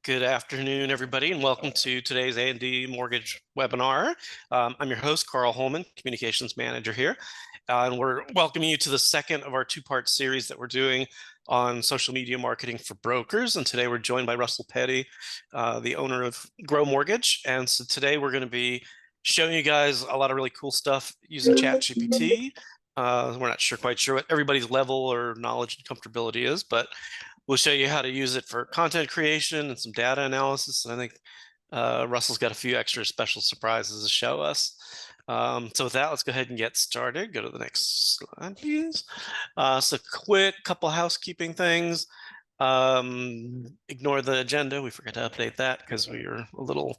Good afternoon, everybody, and welcome to today's A&D Mortgage webinar. I'm your host, Carl Holman, Communications Manager here, and we're welcoming you to the second of our two-part series that we're doing on social media marketing for brokers. And today we're joined by Russell Petty, the owner of Grow Mortgage. And so today we're going to be showing you guys a lot of really cool stuff using ChatGPT. We're not quite sure what everybody's level or knowledge and comfortability is, but we'll show you how to use it for content creation and some data analysis. And I think Russell's got a few extra special surprises to show us. So with that, let's go ahead and get started. Go to the next slide, please. So quick couple housekeeping things. Ignore the agenda. We forgot to update that because we are a little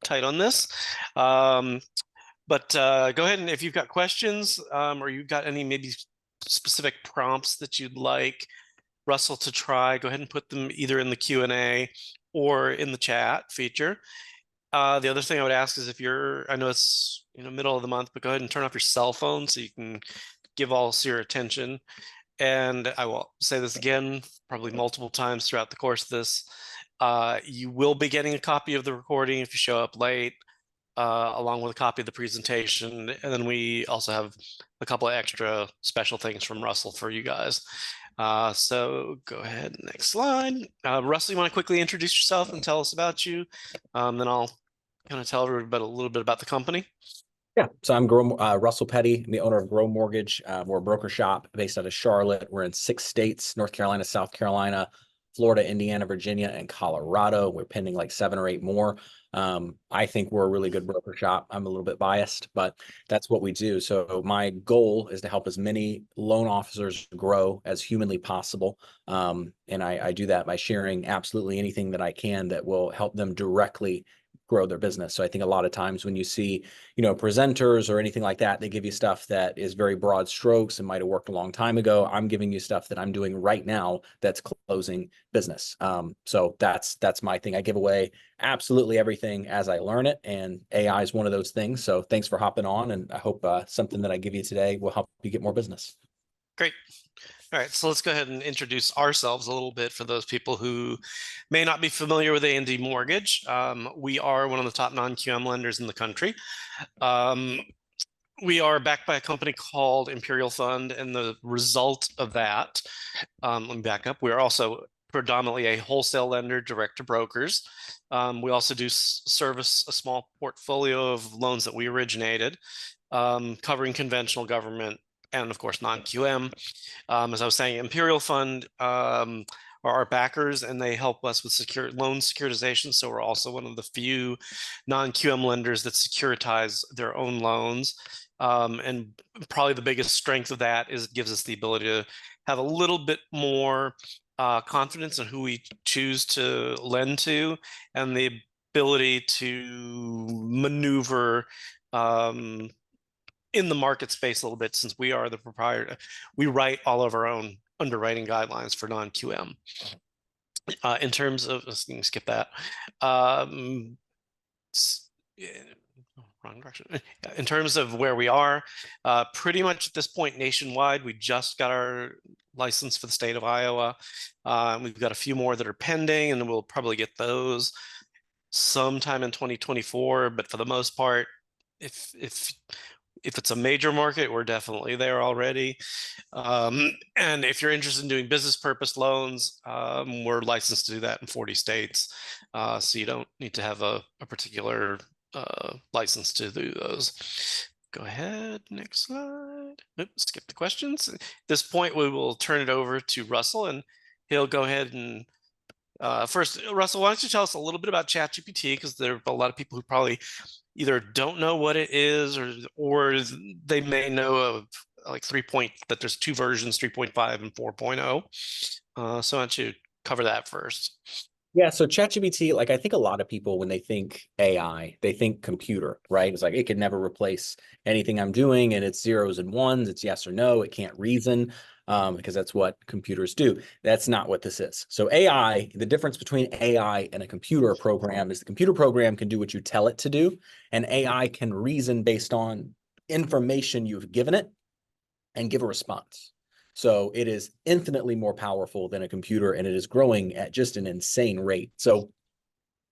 tight on this. But go ahead, and if you've got questions or you've got any maybe specific prompts that you'd like Russell to try, go ahead and put them either in the Q&A or in the chat feature. The other thing I would ask is if you're, I know it's middle of the month, but go ahead and turn off your cell phone so you can give all your attention. And I will say this again, probably multiple times throughout the course of this. You will be getting a copy of the recording if you show up late, along with a copy of the presentation. And then we also have a couple of extra special things from Russell for you guys. So go ahead, next slide. Russell, you want to quickly introduce yourself and tell us about you? Then I'll kind of tell everybody a little bit about the company. Yeah, so I'm Russell Petty. I'm the owner of Grow Mortgage. We're a broker shop based out of Charlotte. We're in 6 states: North Carolina, South Carolina, Florida, Indiana, Virginia, and Colorado. We're pending like 7 or 8 more. I think we're a really good broker shop. I'm a little bit biased, but that's what we do. So my goal is to help as many loan officers grow as humanly possible. And I do that by sharing absolutely anything that I can that will help them directly grow their business. So I think a lot of times when you see, presenters or anything like that, they give you stuff that is very broad strokes and might have worked a long time ago. I'm giving you stuff that I'm doing right now that's closing business. So that's my thing. I give away absolutely everything as I learn it, and AI is one of those things. So thanks for hopping on, and I hope something that I give you today will help you get more business. Great. All right, so let's go ahead and introduce ourselves a little bit for those people who may not be familiar with A&D Mortgage. We are one of the top non-QM lenders in the country. We are backed by a company called Imperial Fund, and the result of that, let me back up, we are also predominantly a wholesale lender direct to brokers. We also do service a small portfolio of loans that we originated, covering conventional government and of course non-QM. As I was saying, Imperial Fund are our backers, and they help us with loan securitization. So we're also one of the few non-QM lenders that securitize their own loans. And probably the biggest strength of that is it gives us the ability to have a little bit more confidence in who we choose to lend to, and the ability to maneuver in the market space a little bit, since we are the proprietor. We write all of our own underwriting guidelines for non-QM. In terms of, let's skip that. Wrong direction. In terms of where we are, pretty much at this point nationwide, we just got our license for the state of Iowa. We've got a few more that are pending, and we'll probably get those sometime in 2024. But for the most part, if it's a major market, we're definitely there already. And if you're interested in doing business purpose loans, we're licensed to do that in 40 states. So you don't need to have a particular license to do those. Go ahead, next slide. Oops, skip the questions. At this point, we will turn it over to Russell, and he'll go ahead and first, Russell, why don't you tell us a little bit about ChatGPT, because there are a lot of people who probably either don't know what it is, or they may know of like that there's 2 versions, 3.5 and 4.0. So why don't you cover that first? Yeah, so ChatGPT, like I think a lot of people, when they think AI, they think computer, right? It's like it can never replace anything I'm doing, and it's zeros and ones, it's yes or no, it can't reason, because that's what computers do. That's not what this is. So AI, the difference between AI and a computer program is the computer program can do what you tell it to do, and AI can reason based on information you've given it and give a response. So it is infinitely more powerful than a computer, and it is growing at just an insane rate. So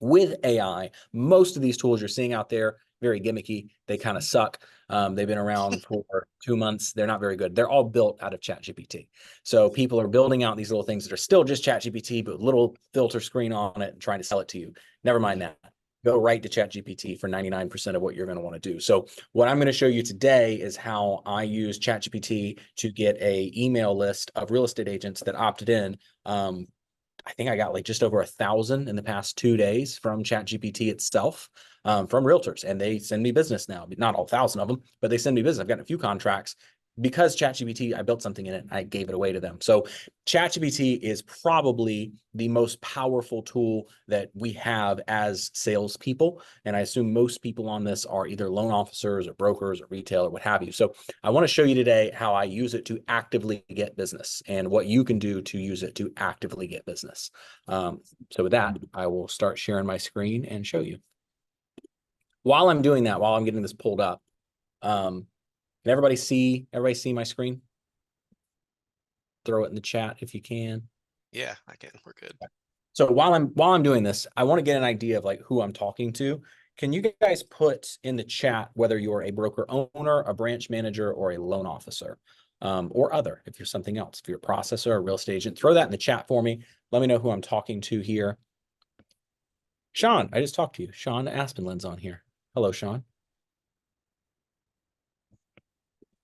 with AI, most of these tools you're seeing out there, very gimmicky. They kind of suck. They've been around for 2 months. They're not very good. They're all built out of ChatGPT. So people are building out these little things that are still just ChatGPT, but little filter screen on it and trying to sell it to you. Never mind that. Go right to ChatGPT for 99% of what you're going to want to do. So what I'm going to show you today is how I use ChatGPT to get a email list of real estate agents that opted in. I think I got like just over 1,000 in the past 2 days from ChatGPT itself, from realtors, and they send me business now. Not all 1,000 of them, but they send me business. I've gotten a few contracts because ChatGPT, I built something in it, I gave it away to them. So ChatGPT is probably the most powerful tool that we have as salespeople. And I assume most people on this are either loan officers or brokers or retail or what have you. So I want to show you today how I use it to actively get business and what you can do to use it to actively get business. So with that, I will start sharing my screen and show you. While I'm doing that, while I'm getting this pulled up, can everybody see my screen? Throw it in the chat if you can. Yeah, I can. We're good. So while I'm doing this, I want to get an idea of like who I'm talking to. Can you guys put in the chat whether you're a broker owner, a branch manager, or a loan officer, or other? If you're something else, if you're a processor, a real estate agent, throw that in the chat for me. Let me know who I'm talking to here. Sean, I just talked to you. Sean Aspenland's on here. Hello, Sean.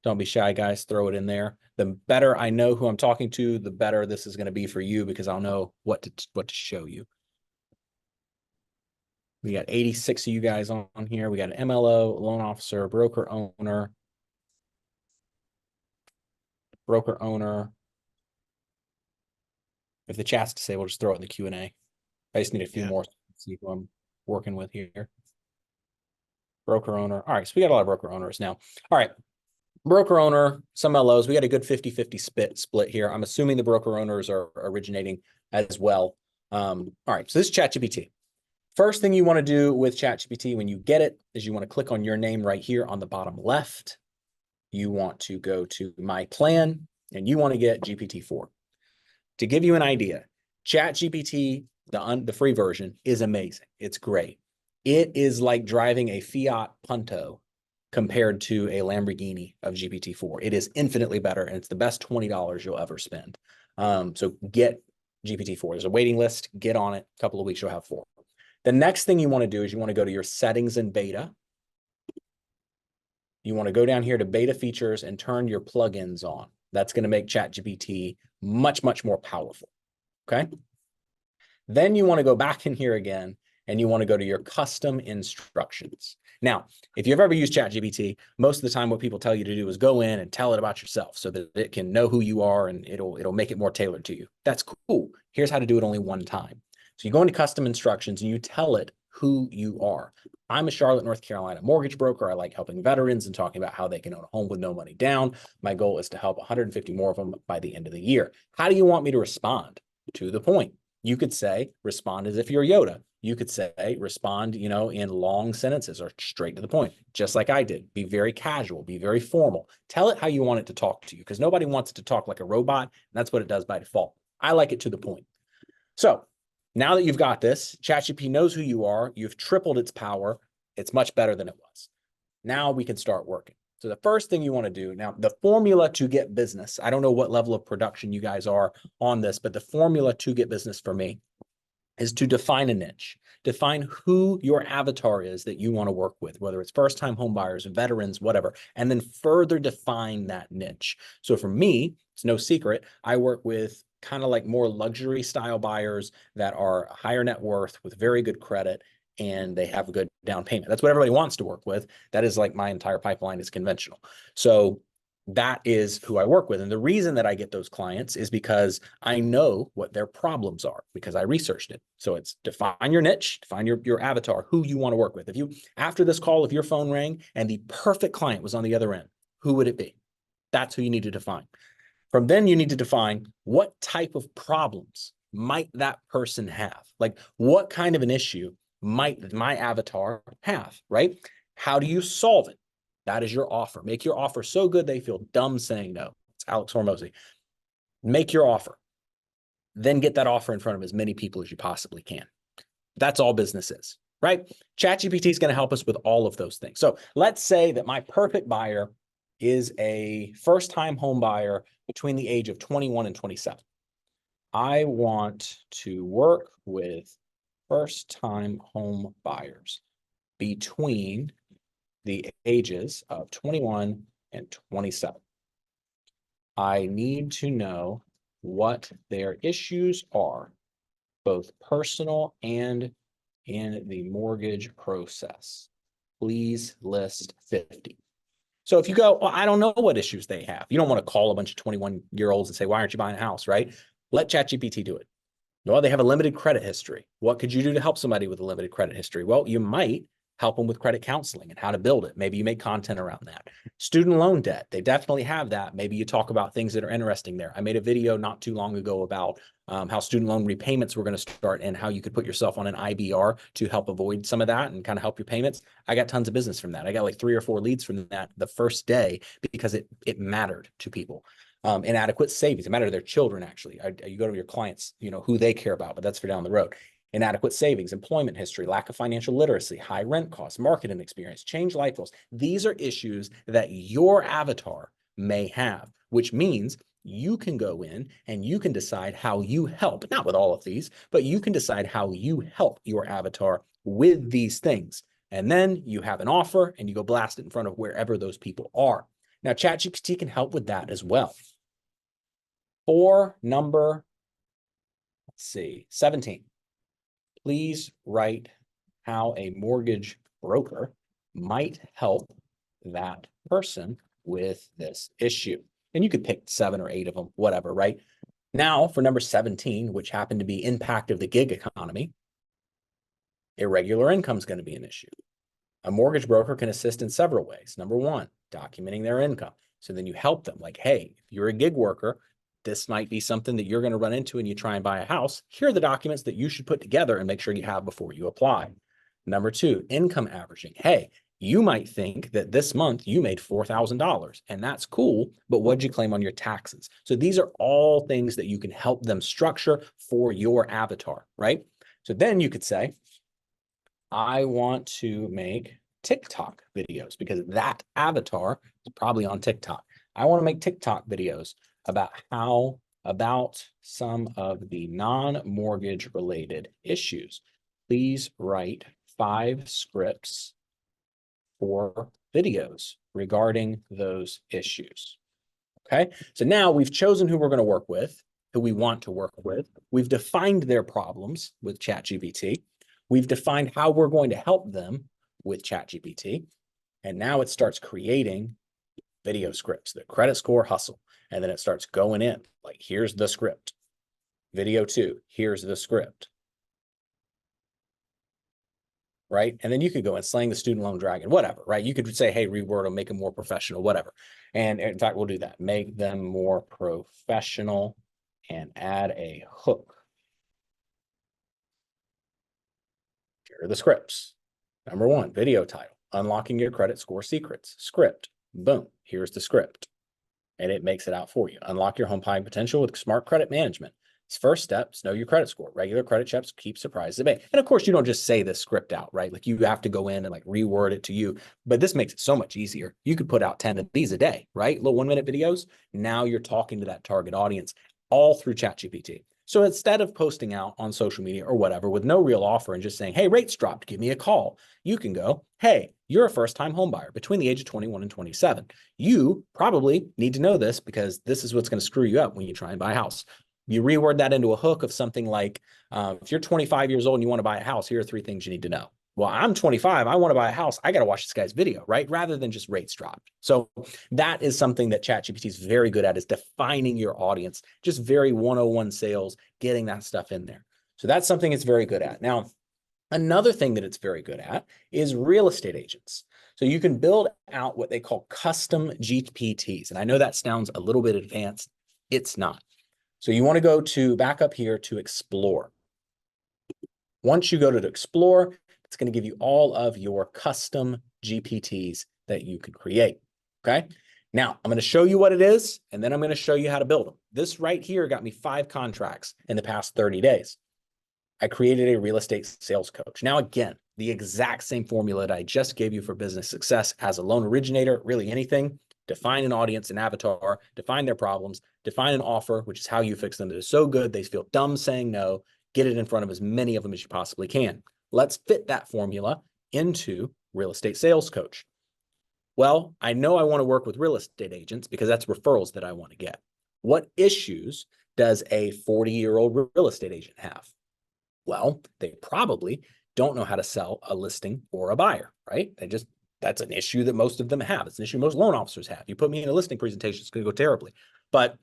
Don't be shy, guys. Throw it in there. The better I know who I'm talking to, the better this is going to be for you because I'll know what to show you. We got 86 of you guys on here. We got an MLO, loan officer, broker owner. If the chat's disabled, just throw it in the Q&A. I just need a few more to see who I'm working with here. Broker owner. All right, so we got a lot of broker owners now. All right. Broker owner, some LOs. We got a good 50-50 split here. I'm assuming the broker owners are originating as well. All right, so this is ChatGPT. First thing you want to do with ChatGPT when you get it is you want to click on your name right here on the bottom left. You want to go to My Plan, and you want to get GPT-4. To give you an idea, ChatGPT, the free version, is amazing. It's great. It is like driving a Fiat Punto compared to a Lamborghini of GPT-4. It is infinitely better, and it's the best $20 you'll ever spend. So get GPT-4. There's a waiting list. Get on it. A couple of weeks, you'll have 4. The next thing you want to do is you want to go to your settings in beta. You want to go down here to beta features and turn your plugins on. That's going to make ChatGPT much, much more powerful. Okay. Then you want to go back in here again, and you want to go to your custom instructions. Now, if you've ever used ChatGPT, most of the time what people tell you to do is go in and tell it about yourself so that it can know who you are and it'll make it more tailored to you. That's cool. Here's how to do it only one time. So you go into custom instructions and you tell it who you are. I'm a Charlotte, North Carolina mortgage broker. I like helping veterans and talking about how they can own a home with no money down. My goal is to help 150 more of them by the end of the year. How do you want me to respond? To the point. You could say, respond as if you're Yoda. You could say, respond, in long sentences or straight to the point, just like I did. Be very casual, be very formal. Tell it how you want it to talk to you because nobody wants it to talk like a robot. And that's what it does by default. I like it to the point. So now that you've got this, ChatGPT knows who you are. You've tripled its power. It's much better than it was. Now we can start working. So the first thing you want to do now, the formula to get business, I don't know what level of production you guys are on this, but the formula to get business for me is to define a niche. Define who your avatar is that you want to work with, whether it's first-time home buyers, veterans, whatever, and then further define that niche. So for me, it's no secret, I work with kind of like more luxury style buyers that are higher net worth with very good credit, and they have a good down payment. That's what everybody wants to work with. That is like my entire pipeline is conventional. So that is who I work with. And the reason that I get those clients is because I know what their problems are because I researched it. So it's define your niche, define your avatar, who you want to work with. If you, after this call, if your phone rang and the perfect client was on the other end, who would it be? That's who you need to define. From then you need to define what type of problems might that person have? Like what kind of an issue might my avatar have, right? How do you solve it? That is your offer. Make your offer so good they feel dumb saying no. It's Alex Hormozy. make your offer, then get that offer in front of as many people as you possibly can. That's all business is, right? ChatGPT is going to help us with all of those things. So let's say that my perfect buyer is a first-time home buyer between the age of 21 and 27. I want to work with first-time home buyers between the ages of 21 and 27. I need to know what their issues are, both personal and in the mortgage process. Please list 50. So if you go, well, I don't know what issues they have. You don't want to call a bunch of 21-year-olds and say, why aren't you buying a house, right? Let ChatGPT do it. Well, they have a limited credit history. What could you do to help somebody with a limited credit history? Well, you might help them with credit counseling and how to build it. Maybe you make content around that. Student loan debt, they definitely have that. Maybe you talk about things that are interesting there. I made a video not too long ago about how student loan repayments were going to start and how you could put yourself on an IBR to help avoid some of that and kind of help your payments. I got tons of business from that. I got like 3 or 4 leads from that the first day because it mattered to people. Inadequate savings, it mattered to their children, actually. You go to your clients, you know, who they care about, but that's for down the road. Inadequate savings, employment history, lack of financial literacy, high rent costs, marketing experience, change life goals. These are issues that your avatar may have, which means you can go in and you can decide how you help, not with all of these, but you can decide how you help your avatar with these things. And then you have an offer and you go blast it in front of wherever those people are. Now, ChatGPT can help with that as well. For number, let's see, 17, please write how a mortgage broker might help that person with this issue. And you could pick 7 or 8 of them, whatever, right? Now, for number 17, which happened to be impact of the gig economy, irregular income is going to be an issue. A mortgage broker can assist in several ways. Number 1, documenting their income. So then you help them like, hey, if you're a gig worker, this might be something that you're going to run into and you try and buy a house. Here are the documents that you should put together and make sure you have before you apply. Number 2, income averaging. Hey, you might think that this month you made $4,000 and that's cool, but what'd you claim on your taxes? So these are all things that you can help them structure for your avatar, right? So then you could say, I want to make TikTok videos because that avatar is probably on TikTok. I want to make TikTok videos about some of the non-mortgage related issues. Please write 5 scripts for videos regarding those issues. Okay, so now we've chosen who we're going to work with, who we want to work with. We've defined their problems with ChatGPT. We've defined how we're going to help them with ChatGPT. And now it starts creating video scripts, the credit score hustle. And then it starts going in like, here's the script. Video 2, here's the script. Right? And then you could go and slaying the student loan dragon, whatever, right? You could say, hey, reword them, make them more professional, whatever. And in fact, we'll do that. Make them more professional and add a hook. Here are the scripts. Number 1, video title, unlocking your credit score secrets. Script, boom, here's the script. And it makes it out for you. Unlock your home buying potential with smart credit management. First steps, know your credit score. Regular credit checks keep surprises at bay. And of course, you don't just say this script out, right? Like you have to go in and like reword it to you. But this makes it so much easier. You could put out 10 of these a day, right? Little 1-minute videos. Now you're talking to that target audience all through ChatGPT. So instead of posting out on social media or whatever with no real offer and just saying, hey, rates dropped, give me a call, you can go, hey, you're a first-time home buyer between the age of 21 and 27. You probably need to know this because this is what's going to screw you up when you try and buy a house. You reword that into a hook of something like, if you're 25 years old and you want to buy a house, here are 3 things you need to know. Well, I'm 25, I want to buy a house. I got to watch this guy's video, right? Rather than just rates dropped. So that is something that ChatGPT is very good at, is defining your audience, just very 101 sales, getting that stuff in there. So that's something it's very good at. Now, another thing that it's very good at is real estate agents. So you can build out what they call custom GPTs. And I know that sounds a little bit advanced. It's not. So you want to go to back up here to Explore. Once you go to Explore, it's going to give you all of your custom GPTs that you can create. Okay. Now, I'm going to show you what it is, and then I'm going to show you how to build them. This right here got me 5 contracts in the past 30 days. I created a real estate sales coach. Now, again, the exact same formula that I just gave you for business success as a loan originator, really anything. Define an audience, an avatar, define their problems, define an offer, which is how you fix them that is so good they feel dumb saying no. Get it in front of as many of them as you possibly can. Let's fit that formula into real estate sales coach. Well, I know I want to work with real estate agents because that's referrals that I want to get. What issues does a 40-year-old real estate agent have? Well, they probably don't know how to sell a listing or a buyer, right? That's an issue that most of them have. It's an issue most loan officers have. You put me in a listing presentation, it's going to go terribly. But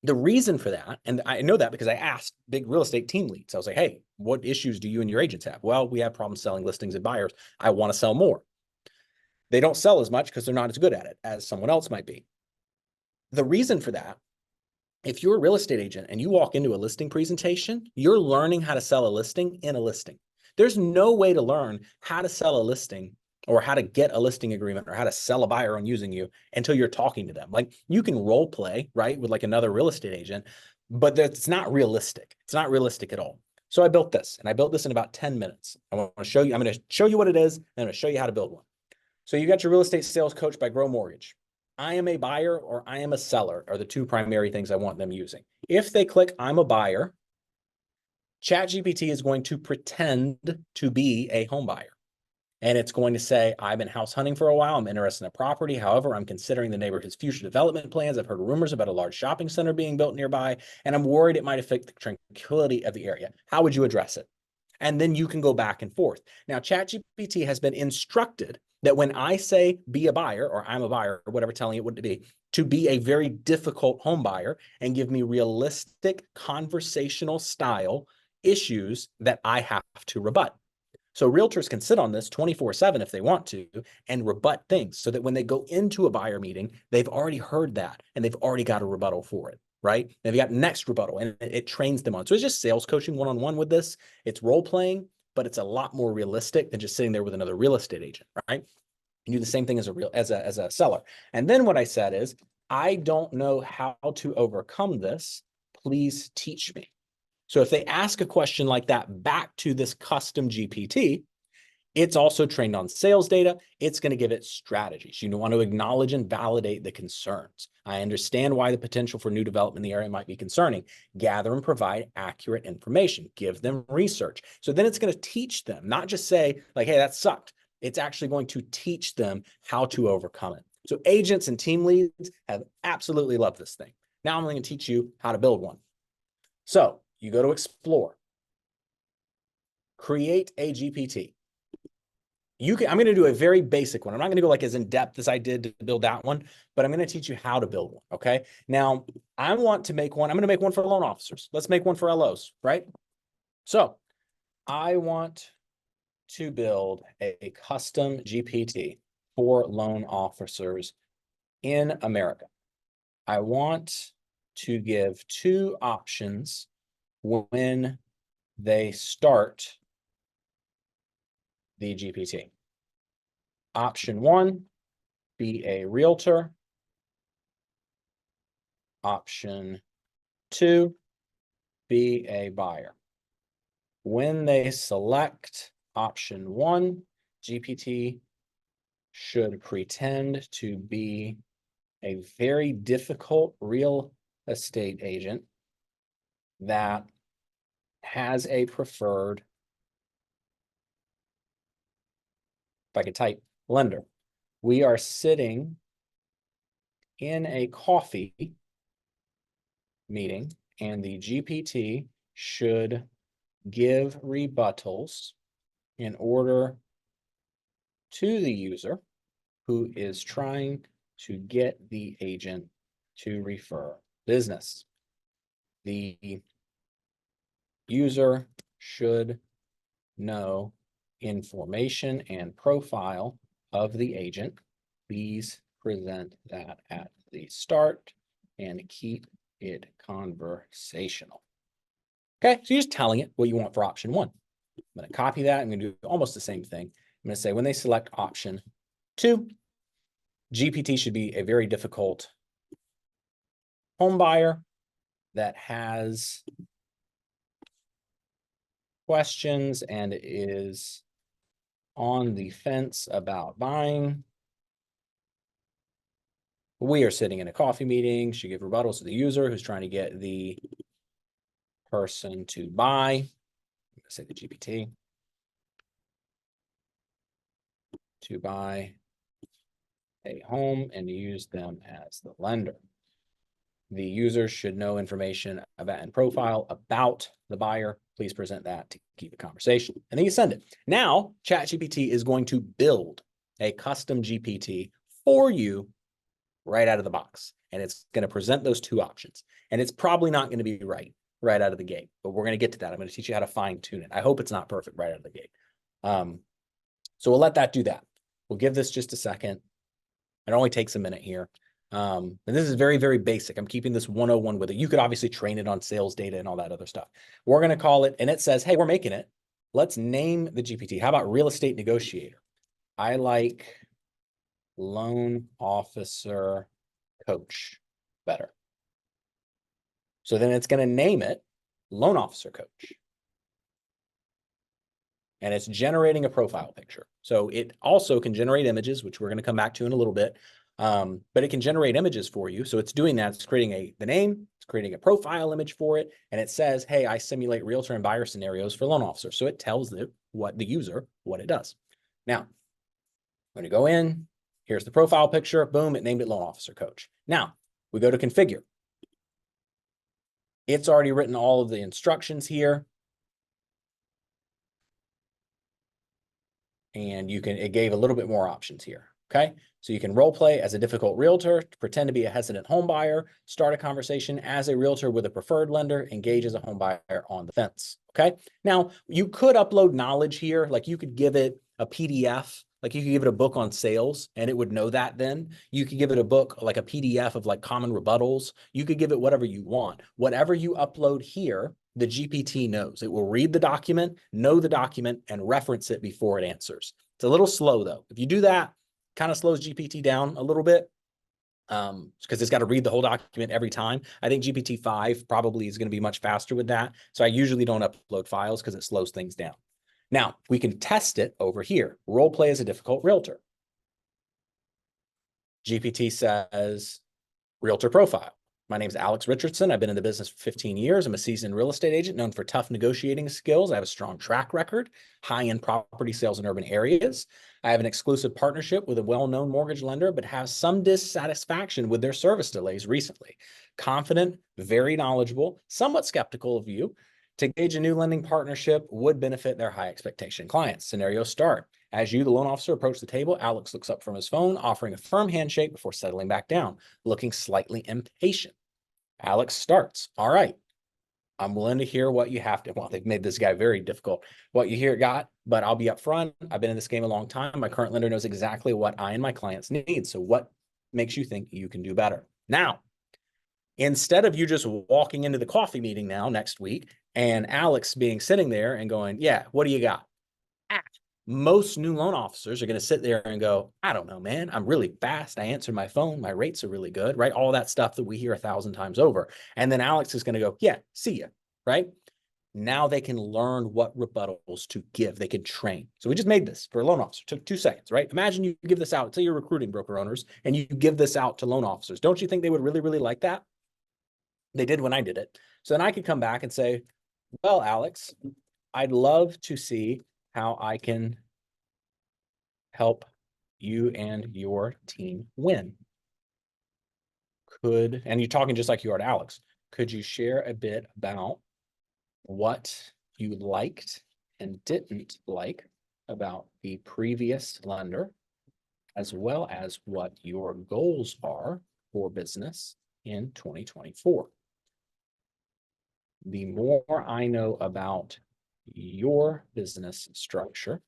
the reason for that, and I know that because I asked big real estate team leads. I was like, hey, what issues do you and your agents have? Well, we have problems selling listings and buyers. I want to sell more. They don't sell as much because they're not as good at it as someone else might be. The reason for that, if you're a real estate agent and you walk into a listing presentation, you're learning how to sell a listing in a listing. There's no way to learn how to sell a listing or how to get a listing agreement or how to sell a buyer on using you until you're talking to them. Like you can role play, right, with like another real estate agent, but that's not realistic. It's not realistic at all. So I built this, and I built this in about 10 minutes. I'm going to show you what it is, and I'm going to show you how to build one. So you got your real estate sales coach by Grow Mortgage. I am a buyer or I am a seller are the 2 primary things I want them using. If they click I'm a buyer, ChatGPT is going to pretend to be a home buyer. And it's going to say, I've been house hunting for a while. I'm interested in a property. However, I'm considering the neighborhood's future development plans. I've heard rumors about a large shopping center being built nearby, and I'm worried it might affect the tranquility of the area. How would you address it? And then you can go back and forth. Now, ChatGPT has been instructed that when I say be a buyer, or I'm a buyer, or whatever telling it what to be a very difficult home buyer and give me realistic conversational style issues that I have to rebut. So realtors can sit on this 24/7 if they want to and rebut things so that when they go into a buyer meeting, they've already heard that and they've already got a rebuttal for it, right? They've got next rebuttal and it trains them on. So it's just sales coaching one-on-one with this. It's role playing, but it's a lot more realistic than just sitting there with another real estate agent, right? You do the same thing as a seller. And then what I said is, I don't know how to overcome this. Please teach me. So if they ask a question like that back to this custom GPT, it's also trained on sales data. It's going to give it strategies. You want to acknowledge and validate the concerns. I understand why the potential for new development in the area might be concerning. Gather and provide accurate information. Give them research. So then it's going to teach them, not just say like, hey, that sucked. It's actually going to teach them how to overcome it. So agents and team leads have absolutely loved this thing. Now I'm going to teach you how to build one. So you go to Explore, create a GPT. I'm going to do a very basic one. I'm not going to go like as in depth as I did to build that one, but I'm going to teach you how to build one. Okay. Now I want to make one. I'm going to make one for loan officers. Let's make one for LOs, right? So I want to build a custom GPT for loan officers in America. I want to give 2 options when they start the GPT. Option 1, be a realtor. Option 2, be a buyer. When they select option 1, GPT should pretend to be a very difficult real estate agent that has a preferred, if I could type, lender. We are sitting in a coffee meeting and the GPT should give rebuttals in order to the user who is trying to get the agent to refer business. The user should know information and profile of the agent. Please present that at the start and keep it conversational. Okay, so you're just telling it what you want for option 1. I'm going to copy that. I'm going to do almost the same thing. I'm going to say when they select option 2, GPT should be a very difficult home buyer that has questions and is on the fence about buying. We are sitting in a coffee meeting. She gave rebuttals to the user who's trying to get the person to buy. Let's say the GPT to buy a home and use them as the lender. The user should know information about and profile about the buyer. Please present that to keep a conversation. And then you send it. Now, ChatGPT is going to build a custom GPT for you right out of the box. And it's going to present those two options. And it's probably not going to be right out of the gate, but we're going to get to that. I'm going to teach you how to fine tune it. I hope it's not perfect right out of the gate. So we'll let that do that. We'll give this just a second. It only takes a minute here. And this is very, very basic. I'm keeping this 101 with it. You could obviously train it on sales data and all that other stuff. We're going to call it, and it says, hey, we're making it. Let's name the GPT. How about real estate negotiator? I like loan officer coach better. So then it's going to name it loan officer coach. And it's generating a profile picture. So it also can generate images, which we're going to come back to in a little bit. But it can generate images for you. So it's doing that. It's creating the name, it's creating a profile image for it. And it says, hey, I simulate realtor and buyer scenarios for loan officers. So it tells the user what it does. Now, I'm going to go in. Here's the profile picture. Boom, it named it loan officer coach. Now, we go to configure. It's already written all of the instructions here. And it gave a little bit more options here. Okay. So you can role play as a difficult realtor, pretend to be a hesitant home buyer, start a conversation as a realtor with a preferred lender, engage as a home buyer on the fence. Okay. Now you could upload knowledge here. Like you could give it a PDF, like you could give it a book on sales and it would know that then. You could give it a book, like a PDF of like common rebuttals. You could give it whatever you want. Whatever you upload here, the GPT knows. It will read the document, know the document, and reference it before it answers. It's a little slow though. If you do that, kind of slows GPT down a little bit because it's got to read the whole document every time. I think GPT-5 probably is going to be much faster with that. So I usually don't upload files because it slows things down. Now, we can test it over here. Role play as a difficult realtor. GPT says, realtor profile. My name is Alex Richardson. I've been in the business for 15 years. I'm a seasoned real estate agent known for tough negotiating skills. I have a strong track record, high-end property sales in urban areas. I have an exclusive partnership with a well-known mortgage lender, but have some dissatisfaction with their service delays recently. Confident, very knowledgeable, somewhat skeptical of you. To engage a new lending partnership would benefit their high expectation clients. Scenario start. As you, the loan officer, approach the table, Alex looks up from his phone, offering a firm handshake before settling back down, looking slightly impatient. Alex starts. All right. I'm willing to hear what you have to. Well, they've made this guy very difficult. What you got, but I'll be upfront. I've been in this game a long time. My current lender knows exactly what I and my clients need. So what makes you think you can do better? Now, instead of you just walking into the coffee meeting now next week and Alex sitting there and going, yeah, what do you got? Most new loan officers are going to sit there and go, I don't know, man, I'm really fast. I answer my phone. My rates are really good, right? All that stuff that we hear 1,000 times over. And then Alex is going to go, yeah, see ya, right? Now they can learn what rebuttals to give. They can train. So we just made this for a loan officer. Took 2 seconds, right? Imagine you give this out to your recruiting broker owners and you give this out to loan officers. Don't you think they would really, really like that? They did when I did it. So then I could come back and say, well, Alex, I'd love to see how I can help you and your team win. And you're talking just like you are to Alex, could you share a bit about what you liked and didn't like about the previous lender, as well as what your goals are for business in 2024? The more I know about your business structure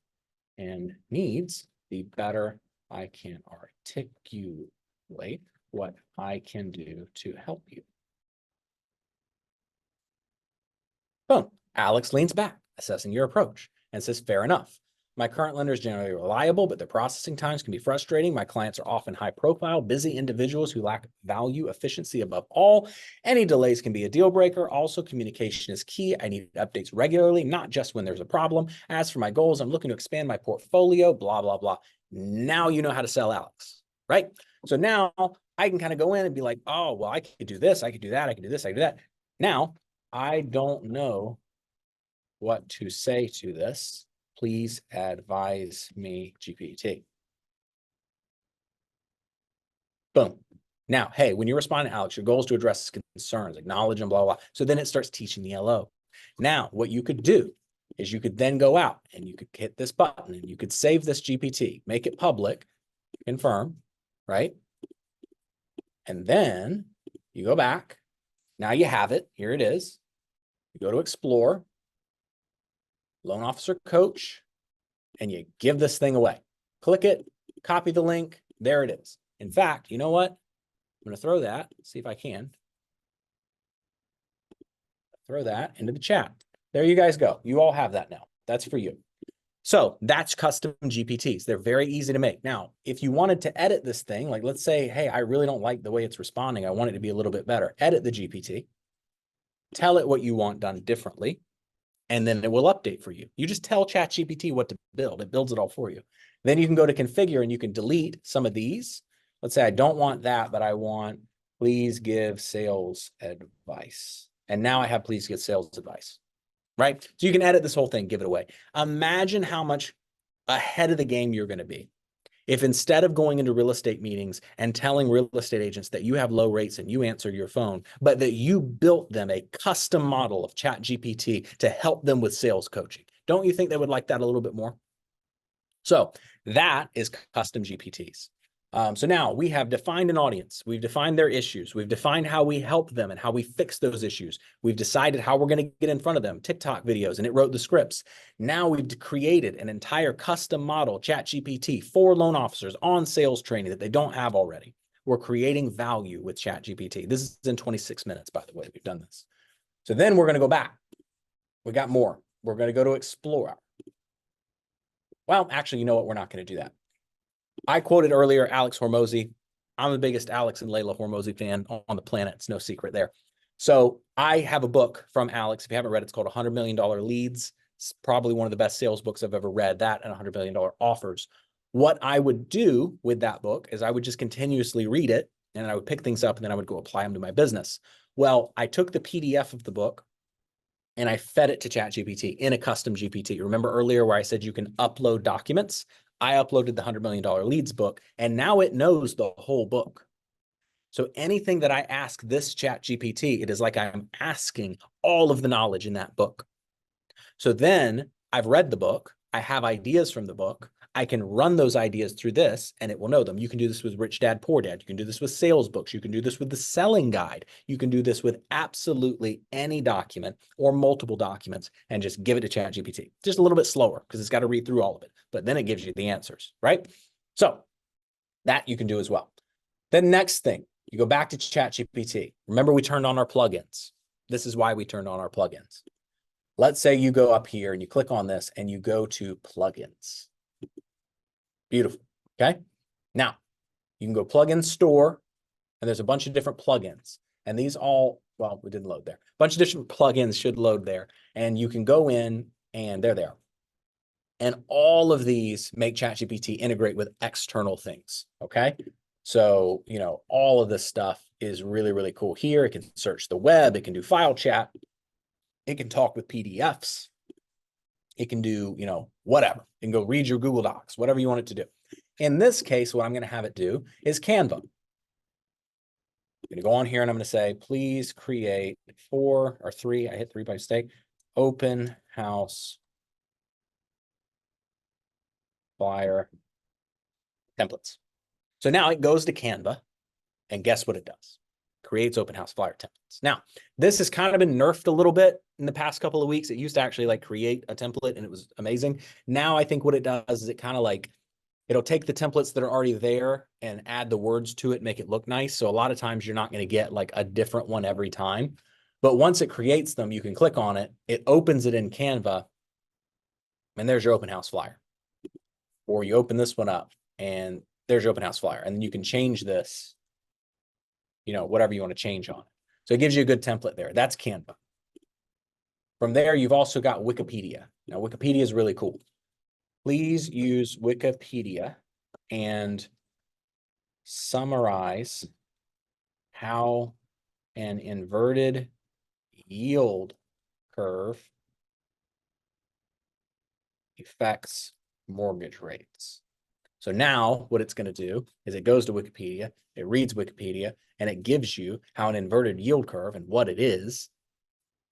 and needs, the better I can articulate what I can do to help you. Boom. Alex leans back, assessing your approach, and says, fair enough. My current lender is generally reliable, but their processing times can be frustrating. My clients are often high profile, busy individuals who lack value, efficiency above all. Any delays can be a deal breaker. Also, communication is key. I need updates regularly, not just when there's a problem. As for my goals, I'm looking to expand my portfolio, blah, blah, blah. Now you know how to sell Alex, right? So now I can kind of go in and be like, oh, well, I could do this, I could do that, I could do this, I could do that. Now, I don't know what to say to this. Please advise me, GPT. Boom. Now, hey, when you respond to Alex, your goal is to address concerns, acknowledge and blah, blah. So then it starts teaching the LO. Now, what you could do is you could then go out and you could hit this button and you could save this GPT, make it public, confirm, right? And then you go back. Now you have it. Here it is. You go to Explore, Loan Officer Coach, and you give this thing away. Click it, copy the link. There it is. In fact, you know what? I'm going to throw that, see if I can. Throw that into the chat. There you guys go. You all have that now. That's for you. So that's custom GPTs. They're very easy to make. Now, if you wanted to edit this thing, like let's say, hey, I really don't like the way it's responding. I want it to be a little bit better. Edit the GPT. Tell it what you want done differently, and then it will update for you. You just tell ChatGPT what to build. It builds it all for you. Then you can go to configure and you can delete some of these. Let's say I don't want that, but I want please give sales advice. And now I have please give sales advice, right? So you can edit this whole thing, give it away. Imagine how much ahead of the game you're going to be. If instead of going into real estate meetings and telling real estate agents that you have low rates and you answer your phone, but that you built them a custom model of ChatGPT to help them with sales coaching, don't you think they would like that a little bit more? So that is custom GPTs. So now we have defined an audience. We've defined their issues. We've defined how we help them and how we fix those issues. We've decided how we're going to get in front of them, TikTok videos, and it wrote the scripts. Now we've created an entire custom model, ChatGPT, for loan officers on sales training that they don't have already. We're creating value with ChatGPT. This is in 26 minutes, by the way, we've done this. So then we're going to go back. We got more. We're going to go to Explore. Well, actually, you know what? We're not going to do that. I quoted earlier Alex Hormozi. I'm the biggest Alex and Layla Hormozi fan on the planet. It's no secret there. So I have a book from Alex. If you haven't read it, it's called $100 Million Leads. It's probably one of the best sales books I've ever read, that and $100 million offers. What I would do with that book is I would just continuously read it and I would pick things up and then I would go apply them to my business. Well, I took the PDF of the book and I fed it to ChatGPT in a custom GPT. Remember earlier where I said you can upload documents? I uploaded the $100 Million Leads book, and now it knows the whole book. So anything that I ask this ChatGPT, it is like I'm asking all of the knowledge in that book. So then I've read the book. I have ideas from the book. I can run those ideas through this and it will know them. You can do this with Rich Dad, Poor Dad. You can do this with sales books. You can do this with the selling guide. You can do this with absolutely any document or multiple documents and just give it to ChatGPT. Just a little bit slower because it's got to read through all of it, but then it gives you the answers, right? So that you can do as well. The next thing, you go back to ChatGPT. Remember, we turned on our plugins. This is why we turned on our plugins. Let's say you go up here and you click on this and you go to plugins. Beautiful. Okay. Now you can go plugin store and there's a bunch of different plugins and these all, well, we didn't load there. A bunch of different plugins should load there and you can go in and they're there. And all of these make ChatGPT integrate with external things. Okay. So, you know, all of this stuff is really, really cool here. It can search the web. It can do file chat. It can talk with PDFs. It can do, you know, whatever. It can go read your Google Docs, whatever you want it to do. In this case, what I'm going to have it do is Canva. I'm going to go on here and I'm going to say, please create 4 or 3. I hit 3 by mistake. Open house flyer templates. So now it goes to Canva and guess what it does? Creates open house flyer templates. Now, this has kind of been nerfed a little bit in the past couple of weeks. It used to actually like create a template and it was amazing. Now I think what it does is it kind of like, it'll take the templates that are already there and add the words to it, make it look nice. So a lot of times you're not going to get like a different one every time. But once it creates them, you can click on it. It opens it in Canva and there's your open house flyer. Or you open this one up and there's your open house flyer. And then you can change this, you know, whatever you want to change on it. So it gives you a good template there. That's Canva. From there, you've also got Wikipedia. Now, Wikipedia is really cool. Please use Wikipedia and summarize how an inverted yield curve affects mortgage rates. So now what it's going to do is it goes to Wikipedia, it reads Wikipedia, and it gives you how an inverted yield curve and what it is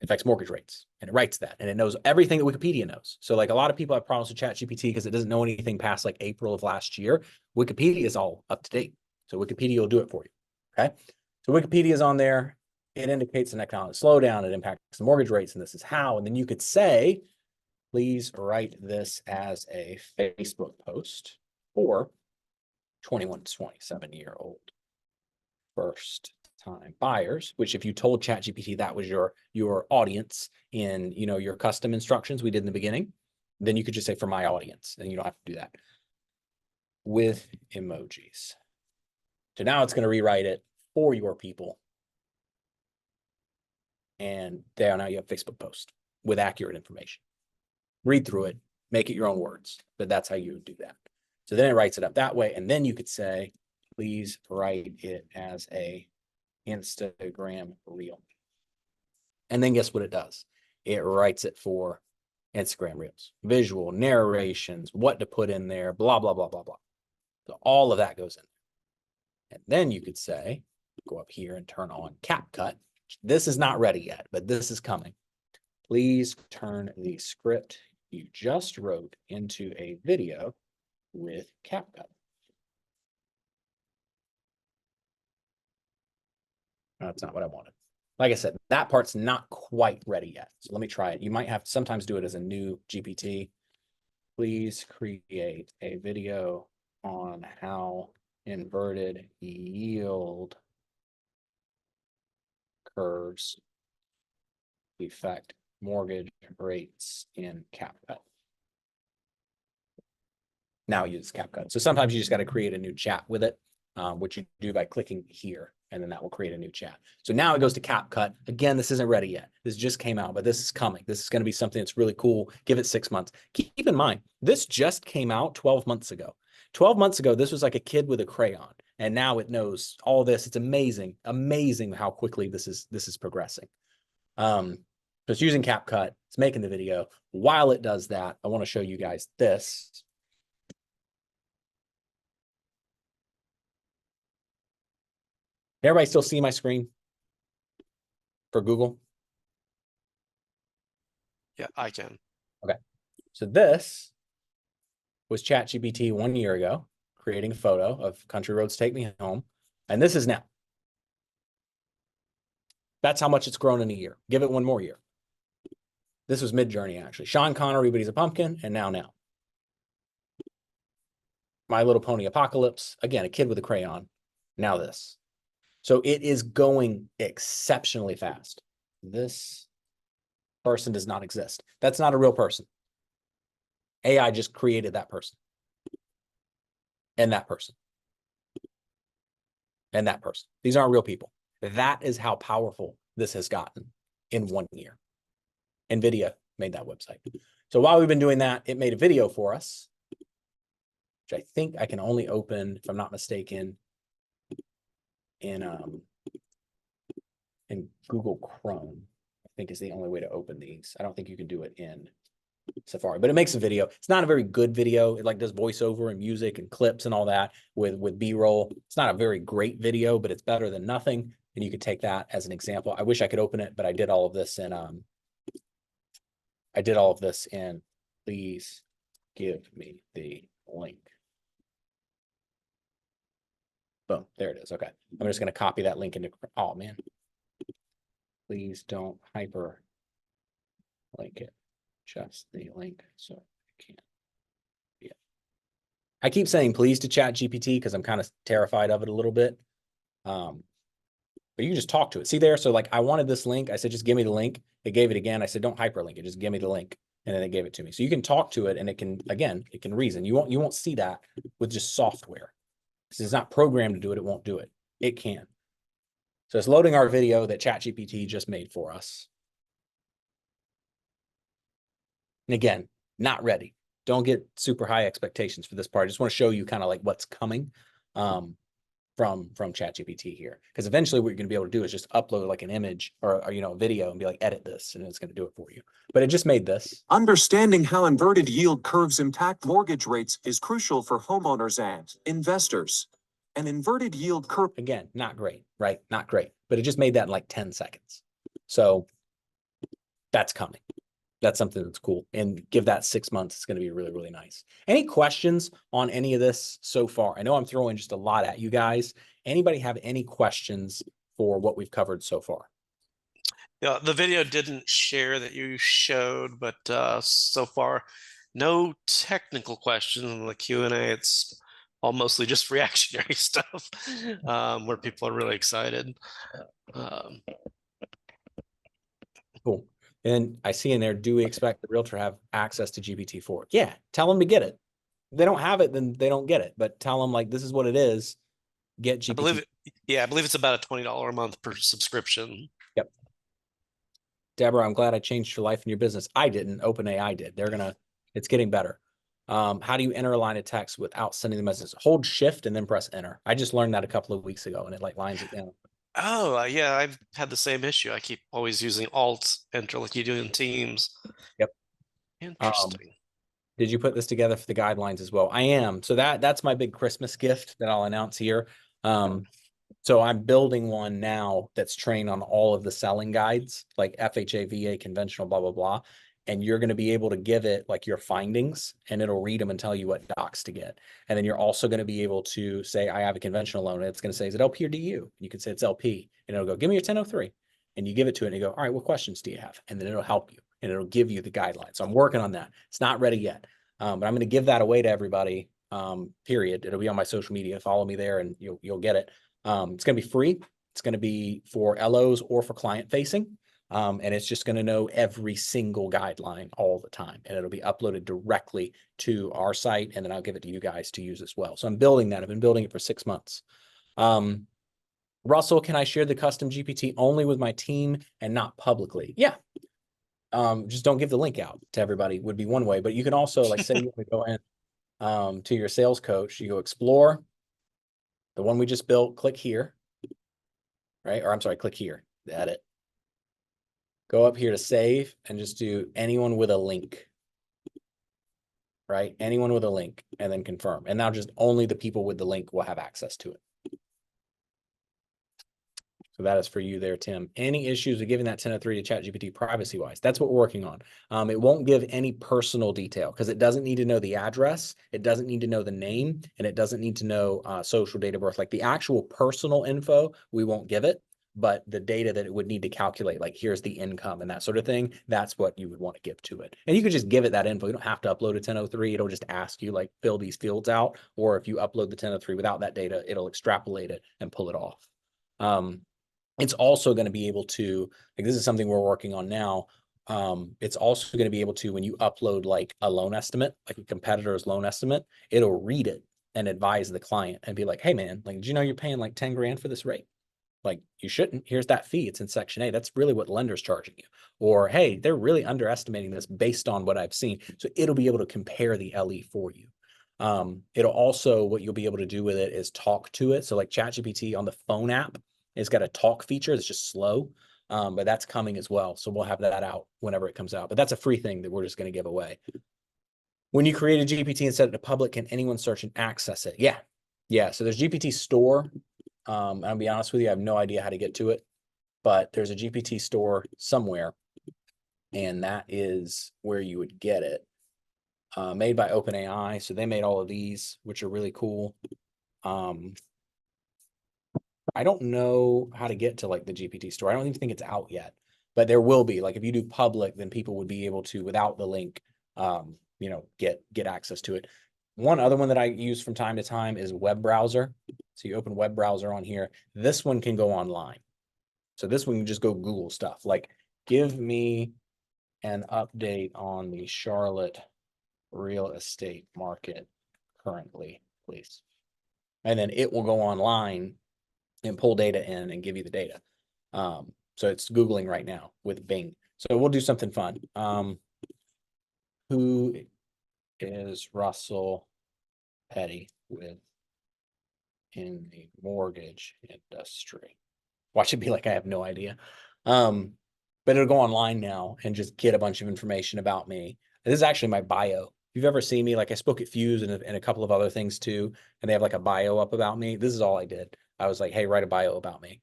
affects mortgage rates. And it writes that, and it knows everything that Wikipedia knows. So like a lot of people have problems with ChatGPT because it doesn't know anything past like April of last year. Wikipedia is all up to date. So Wikipedia will do it for you. Okay. So Wikipedia is on there. It indicates an economic slowdown. It impacts the mortgage rates, and this is how. And then you could say, please write this as a Facebook post for 21 to 27-year-old first time buyers, which if you told ChatGPT that was your audience in, you know, your custom instructions we did in the beginning, then you could just say for my audience, and you don't have to do that with emojis. So now it's going to rewrite it for your people. And there now you have a Facebook post with accurate information. Read through it, make it your own words, but that's how you would do that. So then it writes it up that way. And then you could say, please write it as a Instagram reel. And then guess what it does? It writes it for Instagram reels, visual narrations, what to put in there, blah, blah, blah, blah, blah. So all of that goes in. And then you could say, go up here and turn on Capcut. This is not ready yet, but this is coming. Please turn the script you just wrote into a video with Capcut. That's not what I wanted. Like I said, that part's not quite ready yet. So let me try it. You might have to sometimes do it as a new GPT. Please create a video on how inverted yield curves affect mortgage rates in Capcut. Now use Capcut. So sometimes you just got to create a new chat with it, which you do by clicking here, and then that will create a new chat. So now it goes to Capcut. Again, this isn't ready yet. This just came out, but this is coming. This is going to be something that's really cool. Give it 6 months. Keep in mind, this just came out 12 months ago. 12 months ago, this was like a kid with a crayon, and now it knows all this. It's amazing, amazing how quickly this is progressing. So it's using Capcut. It's making the video. While it does that, I want to show you guys this. Everybody still see my screen for Google? Yeah, I can. Okay. So this was ChatGPT 1 year ago, creating a photo of Country Roads Take Me Home. And this is now. That's how much it's grown in a year. Give it one more year. This was Mid-Journey, actually. Sean Connery, but he's a pumpkin, and now. My Little Pony Apocalypse. Again, a kid with a crayon. Now this. So it is going exceptionally fast. This person does not exist. That's not a real person. AI just created that person. And that person. And that person. These aren't real people. That is how powerful this has gotten in 1 year. NVIDIA made that website. So while we've been doing that, it made a video for us, which I think I can only open, if I'm not mistaken, in Google Chrome. I think is the only way to open these. I don't think you can do it in Safari, but it makes a video. It's not a very good video. It like does voiceover and music and clips and all that with B-roll. It's not a very great video, but it's better than nothing. And you could take that as an example. I wish I could open it, but I did all of this in please give me the link. Boom, there it is. Okay. I'm just going to copy that link into, oh man. Please don't hyperlink it. Just the link so I can't. Yeah. I keep saying please to ChatGPT because I'm kind of terrified of it a little bit. But you can just talk to it. See there? So like I wanted this link. I said, just give me the link. It gave it again. I said, don't hyperlink it. Just give me the link. and then it gave it to me. So you can talk to it, and it can, again, it can reason. You won't see that with just software. This is not programmed to do it. It won't do it. It can. So it's loading our video that ChatGPT just made for us. And again, not ready. Don't get super high expectations for this part. I just want to show you kind of like what's coming from ChatGPT here. Because eventually what you're going to be able to do is just upload like an image or a video and be like, edit this, and it's going to do it for you. But it just made this. Understanding how inverted yield curves impact mortgage rates is crucial for homeowners and investors. An inverted yield curve. Again, not great, right? Not great. But it just made that in like 10 seconds. So that's coming. That's something that's cool. And give that 6 months. It's going to be really, really nice. Any questions on any of this so far? I know I'm throwing just a lot at you guys. Anybody have any questions for what we've covered so far? Yeah, the video didn't share that you showed, but so far, no technical questions in the Q&A. It's all mostly just reactionary stuff, where people are really excited. Cool. And I see in there, do we expect the realtor to have access to GPT-4? Yeah, tell them to get it. If they don't have it, then they don't get it. But tell them like, this is what it is. Get GPT. I believe it's about a $20 a month per subscription. Yep. Deborah, I'm glad I changed your life and your business. I didn't. OpenAI did. It's getting better. How do you enter a line of text without sending the message? Hold shift and then press enter. I just learned that a couple of weeks ago, and it like lines it down. Oh, yeah, I've had the same issue. I keep always using Alt Enter like you do in Teams. Yep. Interesting. Did you put this together for the guidelines as well? I am. So that's my big Christmas gift that I'll announce here. So I'm building one now that's trained on all of the selling guides, like FHA, VA, conventional, blah, blah, blah. And you're going to be able to give it like your findings, and it'll read them and tell you what docs to get. And then you're also going to be able to say, I have a conventional loan. And it's going to say, is it LP or DU? You can say it's LP, and it'll go, give me your 1003. And you give it to it and you go, all right, what questions do you have? And then it'll help you and it'll give you the guidelines. So I'm working on that. It's not ready yet, but I'm going to give that away to everybody, period. It'll be on my social media. Follow me there and you'll get it. It's going to be free. It's going to be for LOs or for client facing. And it's just going to know every single guideline all the time. And it'll be uploaded directly to our site. And then I'll give it to you guys to use as well. So I'm building that. I've been building it for 6 months. Russell, can I share the custom GPT only with my team and not publicly? Yeah. Just don't give the link out to everybody would be one way. But you can also like say you go in to your sales coach, you go explore the one we just built, click here, right? Or I'm sorry, click here, the edit. Go up here to save and just do anyone with a link, right? Anyone with a link, and then confirm. And now just only the people with the link will have access to it. So that is for you there, Tim. Any issues with giving that 1003 to ChatGPT privacy-wise? That's what we're working on. It won't give any personal detail because it doesn't need to know the address. It doesn't need to know the name, and it doesn't need to know social date of birth. Like the actual personal info, we won't give it. But the data that it would need to calculate, like here's the income and that sort of thing, that's what you would want to give to it. And you could just give it that info. You don't have to upload a 1003. It'll just ask you like fill these fields out. Or if you upload the 1003 without that data, it'll extrapolate it and pull it off. It's also going to be able to, like this is something we're working on now. It's also going to be able to, when you upload like a loan estimate, like a competitor's loan estimate, it'll read it and advise the client and be like, hey man, like, did you know you're paying like 10 grand for this rate? Like you shouldn't, here's that fee. It's in section A. That's really what lender's charging you. Or, hey, they're really underestimating this based on what I've seen. So it'll be able to compare the LE for you. It'll also, what you'll be able to do with it is talk to it. So like ChatGPT on the phone app, it's got a talk feature that's just slow, but that's coming as well. So we'll have that out whenever it comes out. But that's a free thing that we're just going to give away. When you create a GPT and set it to public, can anyone search and access it? Yeah. Yeah. So there's GPT store. I'll be honest with you, I have no idea how to get to it, but there's a GPT store somewhere, and that is where you would get it. Made by OpenAI. So they made all of these, which are really cool. I don't know how to get to like the GPT store. I don't even think it's out yet, but there will be. Like if you do public, then people would be able to, without the link, get access to it. One other one that I use from time to time is web browser. So you open web browser on here. This one can go online. So this one can just go Google stuff. Like give me an update on the Charlotte real estate market currently, please. And then it will go online and pull data in and give you the data. So it's Googling right now with Bing. So we'll do something fun. Who is Russell Petty with in the mortgage industry? Watch it be like I have no idea. But it'll go online now and just get a bunch of information about me. This is actually my bio. If you've ever seen me, like I spoke at Fuse and a couple of other things too, and they have like a bio up about me. This is all I did. I was like, hey, write a bio about me.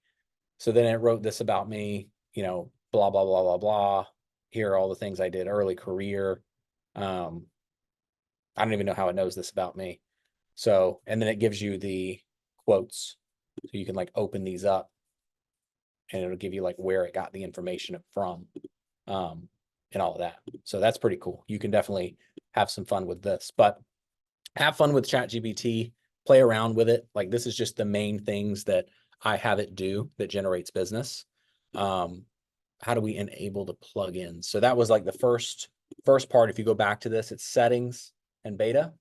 So then it wrote this about me, you know, blah, blah, blah, blah, blah. Here are all the things I did, early career. I don't even know how it knows this about me. So, and then it gives you the quotes. So you can like open these up and it'll give you like where it got the information from, and all of that. So that's pretty cool. You can definitely have some fun with this, but have fun with ChatGPT, play around with it. Like this is just the main things that I have it do that generates business. How do we enable the plugins? So that was like the first part. If you go back to this, it's settings and beta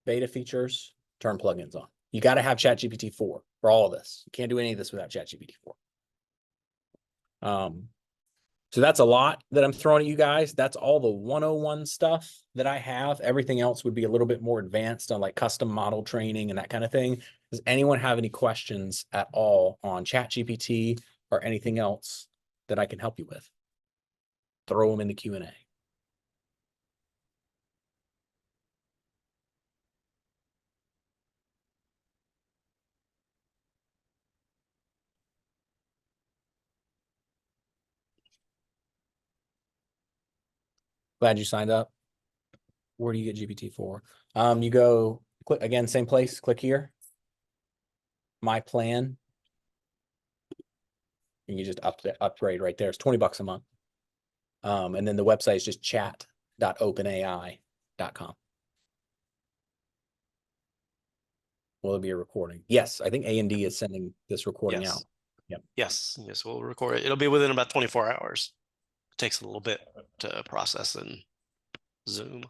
features, turn plugins on. You got to have ChatGPT 4 for all of this. You can't do any of this without ChatGPT 4. So that's a lot that I'm throwing at you guys. That's all the 101 stuff that I have. Everything else would be a little bit more advanced on like custom model training and that kind of thing. Does anyone have any questions at all on ChatGPT or anything else that I can help you with? Throw them in the Q&A. Glad you signed up. Where do you get GPT-4? You go, click again, same place, click here. My plan. And you just upgrade right there. It's $20 a month. And then the website is just chat.openai.com. Will it be a recording? Yes, I think A&D is sending this recording out. Yep. Yes, we'll record it. It'll be within about 24 hours. It takes a little bit to process in Zoom.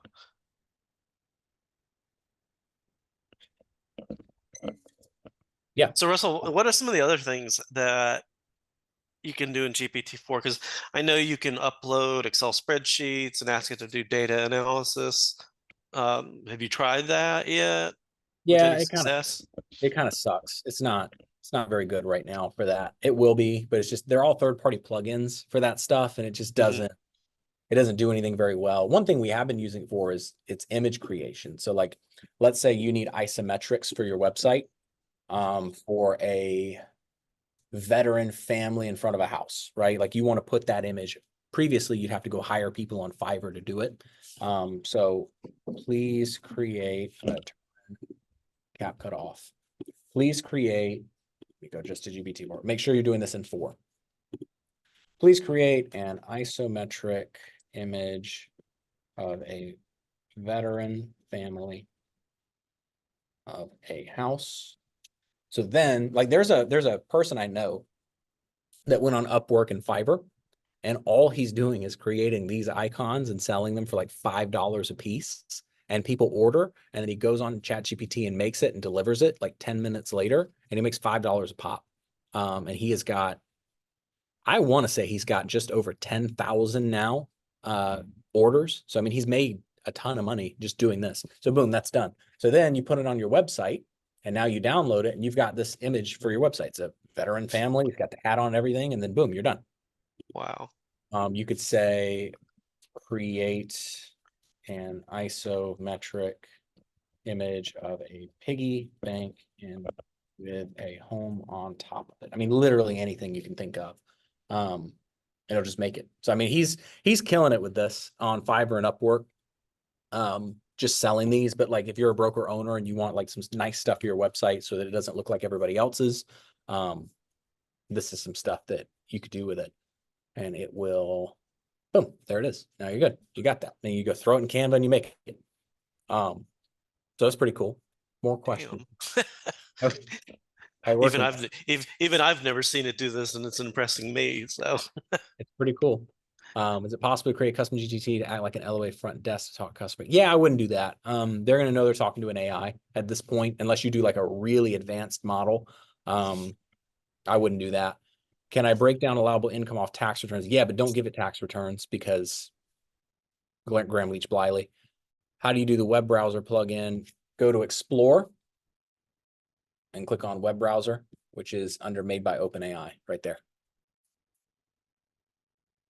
Yeah. So Russell, what are some of the other things that you can do in GPT-4? Because I know you can upload Excel spreadsheets and ask it to do data analysis. Have you tried that yet? Yeah, With any success? it kind of sucks. It's not very good right now for that. It will be, but it's just they're all third-party plugins for that stuff, and it just doesn't it doesn't do anything very well. One thing we have been using it for is it's image creation. So like, let's say you need isometrics for your website, for a veteran family in front of a house, right? Like you want to put that image. Previously, you'd have to go hire people on Fiverr to do it. So please create Capcut off. Please create, we go just to GPT more. Make sure you're doing this in 4. Please create an isometric image of a veteran family of a house. So then, like there's a person I know that went on Upwork and Fiverr, and all he's doing is creating these icons and selling them for like $5 a piece. And people order, and then he goes on ChatGPT and makes it and delivers it like 10 minutes later, and he makes $5 a pop. And he has got, I want to say he's got just over 10,000 now orders. So I mean, he's made a ton of money just doing this. So boom, that's done. So then you put it on your website, and now you download it, and you've got this image for your website. It's a veteran family. You've got the hat on and everything, and then boom, you're done. Wow. You could say create an isometric image of a piggy bank and with a home on top of it. I mean, literally anything you can think of. It'll just make it. So I mean, he's killing it with this on Fiverr and Upwork. Just selling these, but like if you're a broker owner and you want like some nice stuff for your website so that it doesn't look like everybody else's, this is some stuff that you could do with it, and it will, boom, there it is. Now you're good. You got that. Then you go throw it in Canva and you make it. So it's pretty cool. More questions. Even I've never seen it do this, and it's impressing me. So it's pretty cool. Is it possible to create a custom GTT to act like an LOA front desk to talk to customer? Yeah, I wouldn't do that. They're going to know they're talking to an AI at this point, unless you do like a really advanced model. I wouldn't do that. Can I break down allowable income off tax returns? Yeah, but don't give it tax returns because Graham Leach Bliley. How do you do the web browser plugin? Go to Explore and click on web browser, which is under made by OpenAI right there.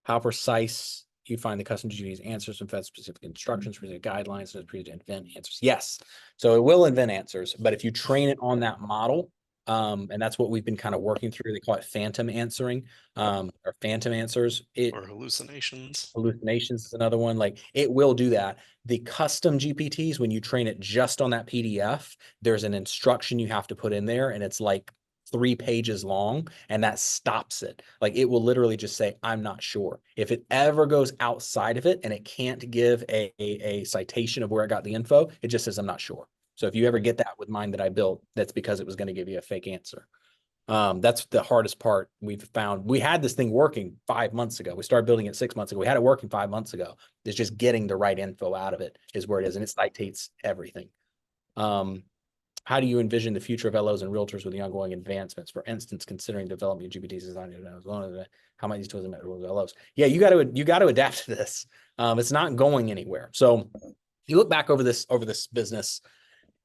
How precise you find the custom GPTs answers from Fed specific instructions, specific guidelines, and to invent answers. Yes. So it will invent answers, but if you train it on that model, and that's what we've been kind of working through, they call it phantom answering, or phantom answers. Or hallucinations. Hallucinations is another one. Like it will do that. The custom GPTs, when you train it just on that PDF, there's an instruction you have to put in there, and it's like 3 pages long, and that stops it. Like it will literally just say, I'm not sure. If it ever goes outside of it and it can't give a citation of where it got the info, it just says, I'm not sure. So if you ever get that with mine that I built, that's because it was going to give you a fake answer. That's the hardest part we've found. We had this thing working 5 months ago. We started building it 6 months ago. We had it working 5 months ago. It's just getting the right info out of it is where it is. And it cites everything. How do you envision the future of LOs and realtors with the ongoing advancements? For instance, considering development of GPTs design, how might these tools impact LOs? Yeah, you got to adapt to this. It's not going anywhere. So you look back over this business.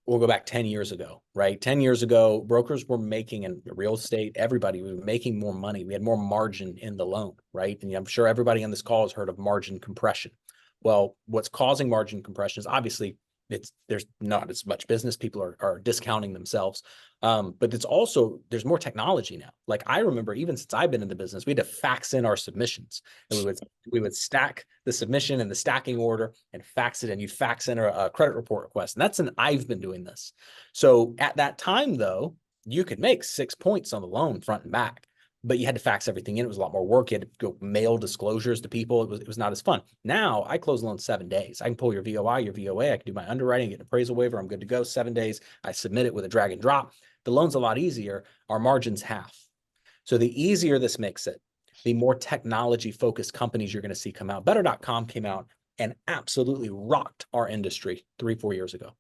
We'll go back 10 years ago, right? 10 years ago, brokers were making, in real estate, everybody was making more money. We had more margin in the loan, right? And I'm sure everybody on this call has heard of margin compression. Well, what's causing margin compression is obviously there's not as much business. People are discounting themselves. But it's also, there's more technology now. Like I remember, even since I've been in the business, we had to fax in our submissions, and we would stack the submission in the stacking order and fax it, and you'd fax in a credit report request. And I've been doing this. So at that time though, you could make 6 points on the loan front and back, but you had to fax everything in. It was a lot more work. You had to go mail disclosures to people. It was not as fun. Now I close a loan in 7 days. I can pull your VOI, your VOA. I can do my underwriting, get an appraisal waiver. I'm good to go. 7 days. I submit it with a drag and drop. The loan's a lot easier. Our margin's half. So the easier this makes it, the more technology focused companies you're going to see come out. Better.com came out and absolutely rocked our industry 3-4 years ago.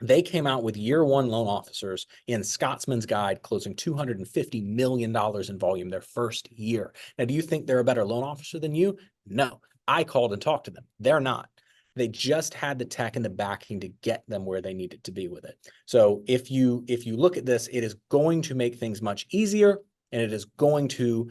They came out with year 1 loan officers in Scotsman's Guide closing $250 million in volume their first year. Now, do you think they're a better loan officer than you? No. I called and talked to them. They're not. They just had the tech and the backing to get them where they needed to be with it. So if you look at this, it is going to make things much easier, and it is going to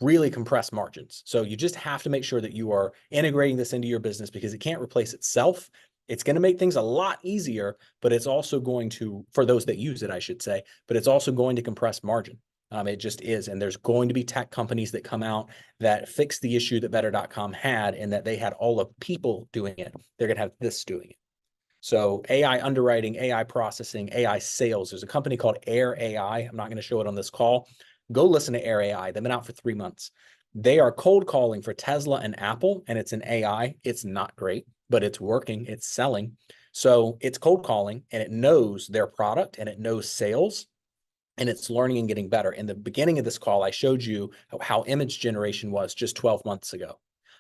really compress margins. So you just have to make sure that you are integrating this into your business, because it can't replace itself. It's going to make things a lot easier, but it's also going to, for those that use it, I should say, but it's also going to compress margin. It just is. And there's going to be tech companies that come out that fix the issue that Better.com had, and that they had all of people doing it. They're going to have this doing it. So AI underwriting, AI processing, AI sales. There's a company called Air AI. I'm not going to show it on this call. Go listen to Air AI. They've been out for 3 months. They are cold calling for Tesla and Apple, and it's an AI. It's not great, but it's working. It's selling. So it's cold calling, and it knows their product, and it knows sales, and it's learning and getting better. In the beginning of this call, I showed you how image generation was just 12 months ago.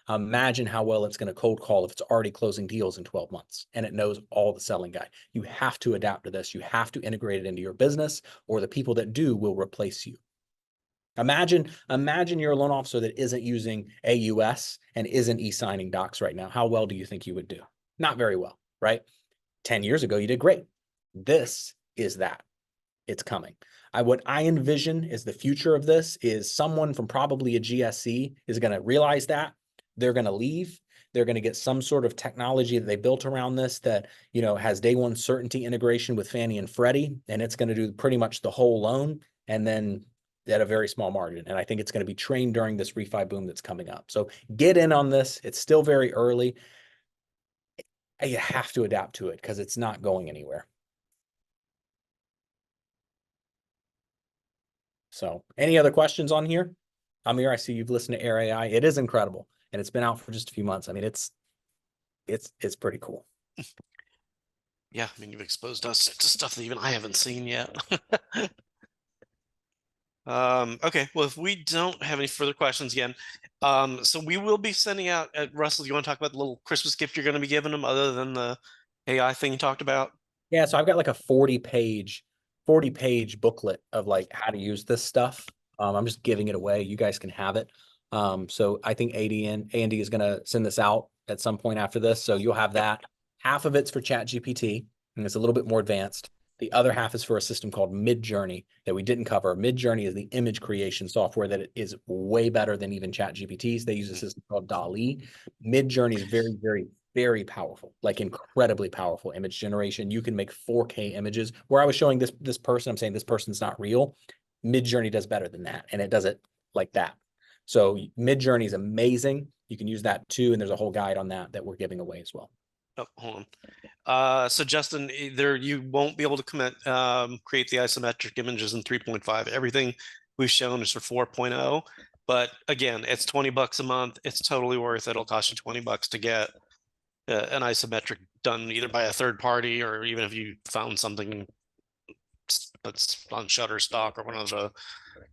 Imagine how well it's going to cold call if it's already closing deals in 12 months and it knows all the selling guy. You have to adapt to this. You have to integrate it into your business, or the people that do will replace you. Imagine you're a loan officer that isn't using AUS and isn't e-signing docs right now. How well do you think you would do? Not very well, right? 10 years ago, you did great. This is that. It's coming. What I envision is the future of this is someone from probably a GSE is going to realize that. They're going to leave. They're going to get some sort of technology that they built around this that, has day one certainty integration with Fannie and Freddie, and it's going to do pretty much the whole loan, and then at a very small margin. And I think it's going to be trained during this refi boom that's coming up. So get in on this. It's still very early. You have to adapt to it because it's not going anywhere. So any other questions on here? Amir, I see you've listened to Air AI. It is incredible. And it's been out for just a few months. I mean, it's pretty cool. Yeah, I mean, you've exposed us to stuff that even I haven't seen yet. Okay, well, if we don't have any further questions again, so we will be sending out, Russell, you want to talk about the little Christmas gift you're going to be giving them other than the AI thing you talked about? Yeah, so I've got like a 40 page booklet of like how to use this stuff. I'm just giving it away. You guys can have it. So I think A&D is going to send this out at some point after this. So you'll have that. Half of it's for ChatGPT, and it's a little bit more advanced. The other half is for a system called Midjourney that we didn't cover. Midjourney is the image creation software that is way better than even ChatGPT's. They use a system called DALL-E. Midjourney is very, very, very powerful, like incredibly powerful image generation. You can make 4K images. Where I was showing this person, I'm saying this person's not real. Midjourney does better than that, and it does it like that. So Midjourney is amazing. You can use that too, and there's a whole guide on that we're giving away as well. Oh, hold on. So Justin, either you won't be able to create the isometric images in 3.5. Everything we've shown is for 4.0. But again, it's $20 a month. It's totally worth it. It'll cost you $20 to get an isometric done either by a third party, or even if you found something that's on Shutterstock or one of the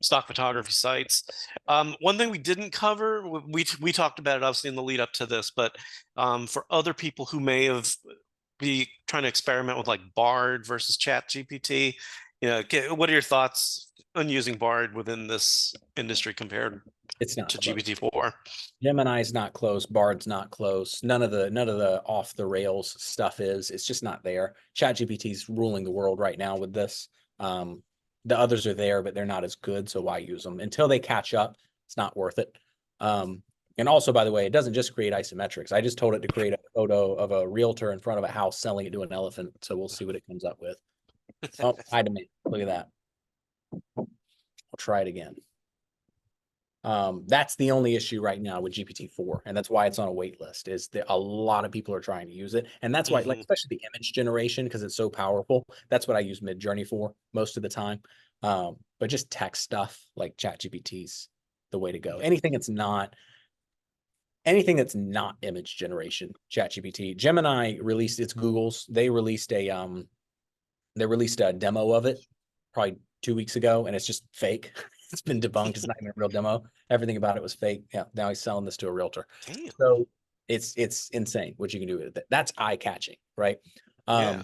stock photography sites. One thing we didn't cover, we talked about it obviously in the lead up to this, but for other people who may have be trying to experiment with like Bard versus ChatGPT, what are your thoughts on using Bard within this industry compared It's not to close. GPT-4? Gemini's not close. Bard's not close. None of the off the rails stuff is. It's just not there. ChatGPT's ruling the world right now with this. The others are there, but they're not as good. So why use them until they catch up? It's not worth it. And also, by the way, it doesn't just create isometrics. I just told it to create a photo of a realtor in front of a house selling it to an elephant. So we'll see what it comes up with. Oh, high demand. Look at that. I'll try it again. That's the only issue right now with GPT-4, and that's why it's on a wait list. Is that a lot of people are trying to use it, and that's why, like, especially the image generation, because it's so powerful. That's what I use Midjourney for most of the time. But just text stuff like ChatGPT's the way to go. Anything that's not image generation, ChatGPT. Gemini released, it's Google's. They released a demo of it probably 2 weeks ago, and it's just fake. It's been debunked. It's not even a real demo. Everything about it was fake. Yeah, now he's selling this to a realtor. Damn. So it's insane what you can do with it. That's eye catching, right? Yeah.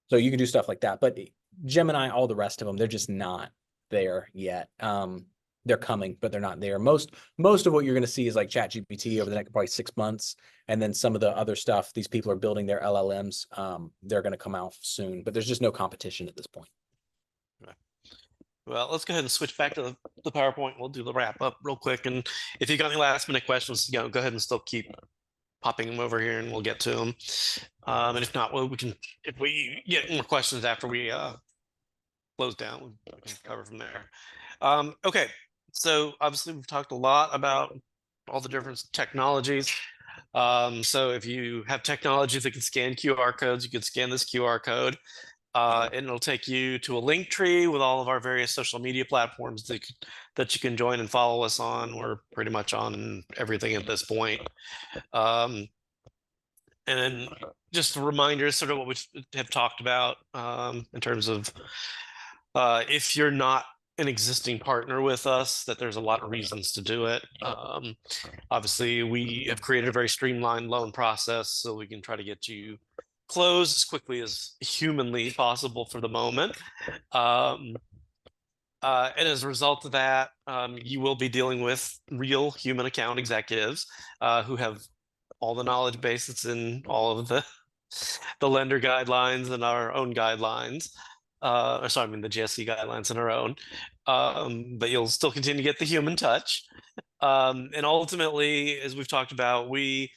So you can do stuff like that. But Gemini, all the rest of them, they're just not there yet. They're coming, but they're not there. Most of what you're going to see is like ChatGPT over the next probably 6 months, and then some of the other stuff. These people are building their LLMs. They're going to come out soon, but there's just no competition at this point. Well, let's go ahead and switch back to the PowerPoint. We'll do the wrap up real quick. And if you got any last minute questions, go ahead and still keep popping them over here and we'll get to them. And if not, well, if we get more questions after we close down, we can cover from there. Okay. So obviously we've talked a lot about all the different technologies. So if you have technology that can scan QR codes, you can scan this QR code. And it'll take you to a link tree with all of our various social media platforms that you can join and follow us on. We're pretty much on everything at this point. And then just a reminder, sort of what we have talked about in terms of if you're not an existing partner with us, that there's a lot of reasons to do it. Obviously, we have created a very streamlined loan process, so we can try to get you closed as quickly as humanly possible for the moment. And as a result of that, you will be dealing with real human account executives who have all the knowledge base that's in all of the lender guidelines and our own guidelines. The GSE guidelines and our own. But you'll still continue to get the human touch. And ultimately, as we've talked about, we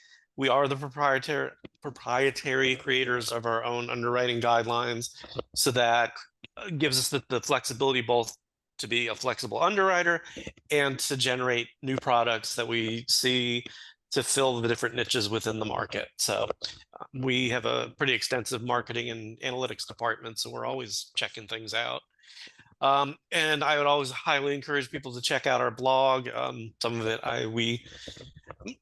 are the proprietary creators of our own underwriting guidelines, so that gives us the flexibility both to be a flexible underwriter and to generate new products that we see to fill the different niches within the market. So we have a pretty extensive marketing and analytics department, so we're always checking things out. And I would always highly encourage people to check out our blog. Some of it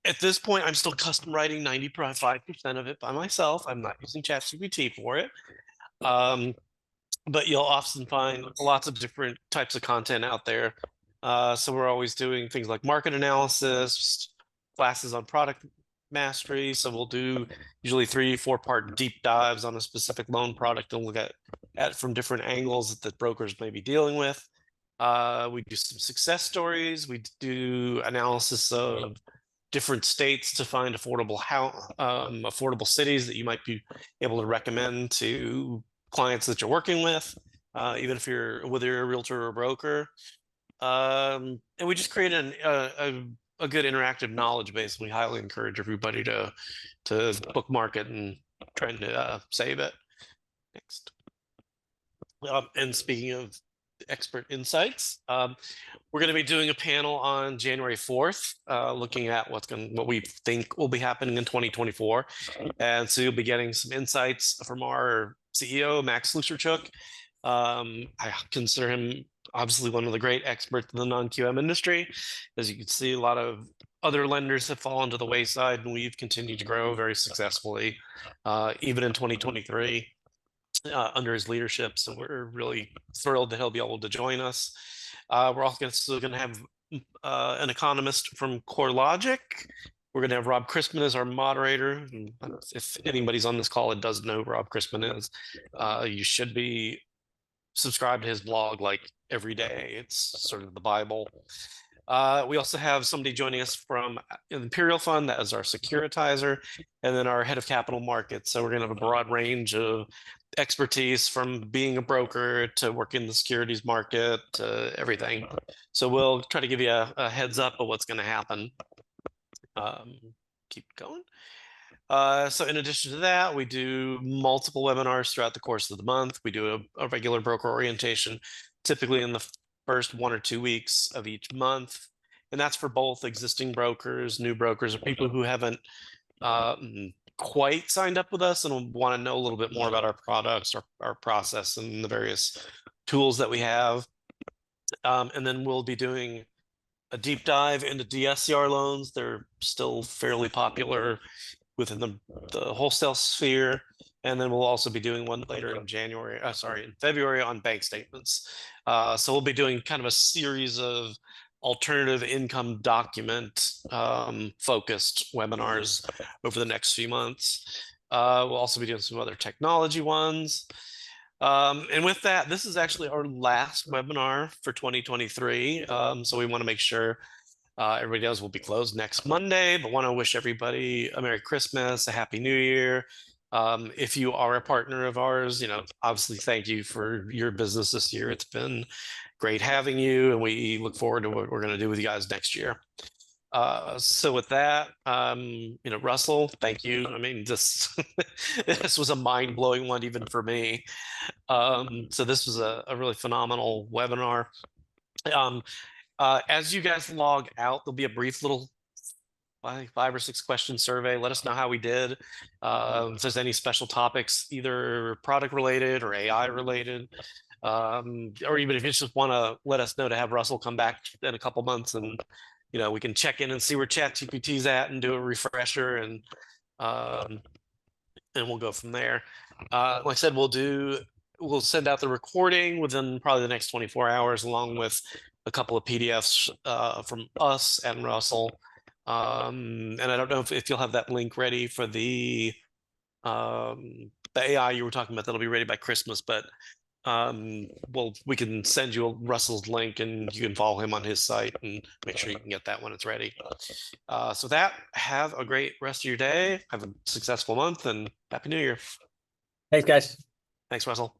at this point, I'm still custom writing 95% of it by myself. I'm not using ChatGPT for it. but you'll often find lots of different types of content out there. So we're always doing things like market analysis, classes on product mastery. So we'll do usually 3-4 part deep dives on a specific loan product and look at it from different angles that the brokers may be dealing with. We do some success stories. We do analysis of different states to find affordable cities that you might be able to recommend to clients that you're working with, even if whether you're a realtor or a broker. And we just create a good interactive knowledge base. We highly encourage everybody to bookmark it and trying to save it. Next. And speaking of expert insights, we're going to be doing a panel on January 4th, looking at what we think will be happening in 2024. And so you'll be getting some insights from our CEO, Max Lucerchuk. I consider him obviously one of the great experts in the non-QM industry. As you can see, a lot of other lenders have fallen to the wayside, and we've continued to grow very successfully, even in 2023. Under his leadership. So we're really thrilled that he'll be able to join us. We're also going to have an economist from CoreLogic. We're going to have Rob Christman as our moderator. And if anybody's on this call that doesn't know who Rob Christman is, you should be subscribed to his blog like every day. It's sort of the Bible. We also have somebody joining us from Imperial Fund, that is our securitizer, and then our head of capital markets. So we're going to have a broad range of expertise, from being a broker to working in the securities market to everything. So we'll try to give you a heads up of what's going to happen. Keep going. So in addition to that, we do multiple webinars throughout the course of the month. We do a regular broker orientation, typically in the first 1 or 2 weeks of each month. And that's for both existing brokers, new brokers, or people who haven't quite signed up with us and want to know a little bit more about our products, our process, and the various tools that we have. And then we'll be doing a deep dive into DSCR loans. They're still fairly popular within the wholesale sphere. And then we'll also be doing one later in in February on bank statements. So we'll be doing kind of a series of alternative income document focused webinars over the next few months. We'll also be doing some other technology ones. And with that, this is actually our last webinar for 2023. So we want to make sure everybody knows we'll be closed next Monday, but want to wish everybody a Merry Christmas, a Happy New Year. If you are a partner of ours, obviously thank you for your business this year. It's been great having you, and we look forward to what we're going to do with you guys next year. So with that, Russell, thank you. I mean, this was a mind-blowing one even for me. So this was a really phenomenal webinar. As you guys log out, there'll be a brief little 5 or 6 question survey. Let us know how we did. If there's any special topics, either product related or AI related, or even if you just want to let us know to have Russell come back in a couple months, and we can check in and see where ChatGPT's at and do a refresher, and we'll go from there. Like I said, we'll send out the recording within probably the next 24 hours, along with a couple of PDFs from us and Russell. And I don't know if you'll have that link ready for the AI you were talking about. That'll be ready by Christmas, but we can send you Russell's link, and you can follow him on his site and make sure you can get that when it's ready. So have a great rest of your day. Have a successful month, and Happy New Year. Thanks, guys. Thanks, Russell.